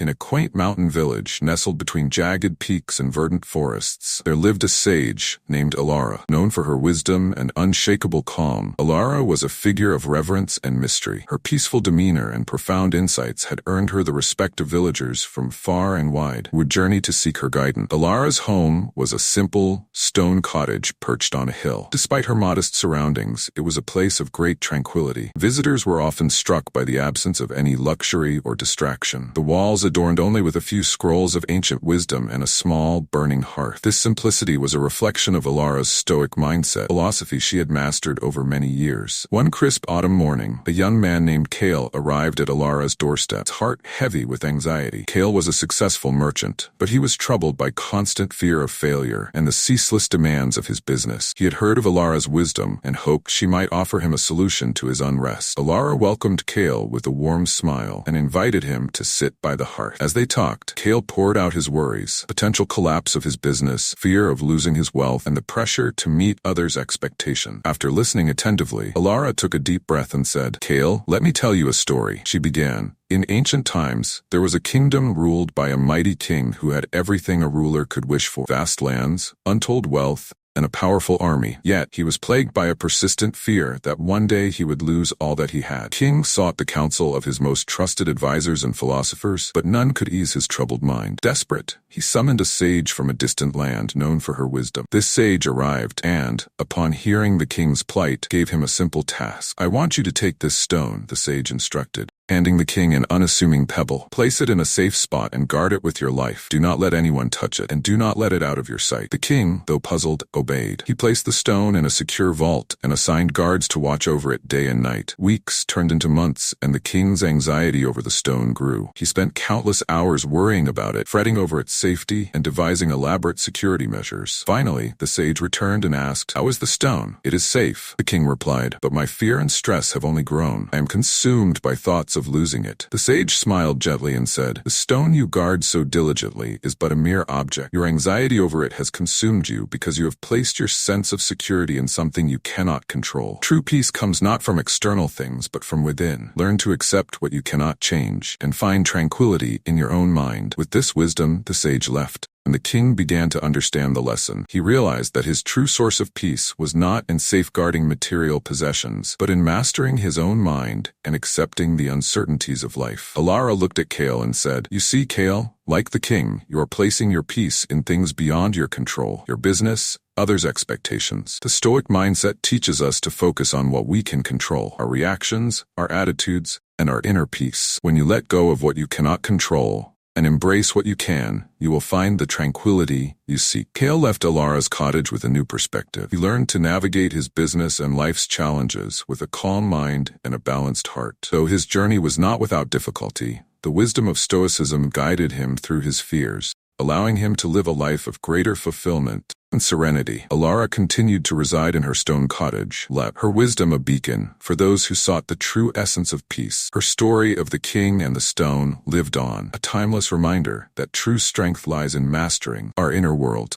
In a quaint mountain village nestled between jagged peaks and verdant forests, there lived a sage named Elara. Known for her wisdom and unshakable calm, Elara was a figure of reverence and mystery. Her peaceful demeanor and profound insights had earned her the respect of villagers from far and wide who would journey to seek her guidance. Elara's home was a simple, stone cottage perched on a hill. Despite her modest surroundings, it was a place of great tranquility. Visitors were often struck by the absence of any luxury or distraction. The walls adorned only with a few scrolls of ancient wisdom and a small, burning hearth. This simplicity was a reflection of Elara's Stoic mindset, philosophy she had mastered over many years. One crisp autumn morning, a young man named Kale arrived at Elara's doorstep, his heart heavy with anxiety. Kale was a successful merchant, but he was troubled by constant fear of failure and the ceaseless demands of his business. He had heard of Elara's wisdom and hoped she might offer him a solution to his unrest. Elara welcomed Kale with a warm smile and invited him to sit by the hearth. As they talked, Kale poured out his worries, potential collapse of his business, fear of losing his wealth, and the pressure to meet others' expectation. After listening attentively, Elara took a deep breath and said, "Kale, let me tell you a story," she began. In ancient times, there was a kingdom ruled by a mighty king who had everything a ruler could wish for: vast lands, untold wealth, and a powerful army. Yet, he was plagued by a persistent fear that one day he would lose all that he had. The king sought the counsel of his most trusted advisors and philosophers, but none could ease his troubled mind. Desperate, he summoned a sage from a distant land known for her wisdom. This sage arrived and, upon hearing the king's plight, gave him a simple task. "I want you to take this stone," the sage instructed, handing the king an unassuming pebble. "Place it in a safe spot and guard it with your life. Do not let anyone touch it, and do not let it out of your sight." The king, though puzzled, obeyed. He placed the stone in a secure vault and assigned guards to watch over it day and night. Weeks turned into months, and the king's anxiety over the stone grew. He spent countless hours worrying about it, fretting over its safety, and devising elaborate security measures. Finally, the sage returned and asked, "How is the stone?" "It is safe," the king replied, "but my fear and stress have only grown. I am consumed by thoughts of losing it." The sage smiled gently and said, "The stone you guard so diligently is but a mere object. Your anxiety over it has consumed you because you have placed your sense of security in something you cannot control. True peace comes not from external things, but from within. Learn to accept what you cannot change, and find tranquility in your own mind." With this wisdom, the sage left, and the king began to understand the lesson. He realized that his true source of peace was not in safeguarding material possessions, but in mastering his own mind and accepting the uncertainties of life. Elara looked at Kale and said, "You see, Kale, like the king, you are placing your peace in things beyond your control, your business, others' expectations." The Stoic mindset teaches us to focus on what we can control: our reactions, our attitudes, and our inner peace. When you let go of what you cannot control and embrace what you can, you will find the tranquility you seek. Kale left Elara's cottage with a new perspective. He learned to navigate his business and life's challenges with a calm mind and a balanced heart. Though his journey was not without difficulty, the wisdom of Stoicism guided him through his fears, allowing him to live a life of greater fulfillment and serenity. Elara continued to reside in her stone cottage, her wisdom a beacon for those who sought the true essence of peace. Her story of the king and the stone lived on, a timeless reminder that true strength lies in mastering our inner world.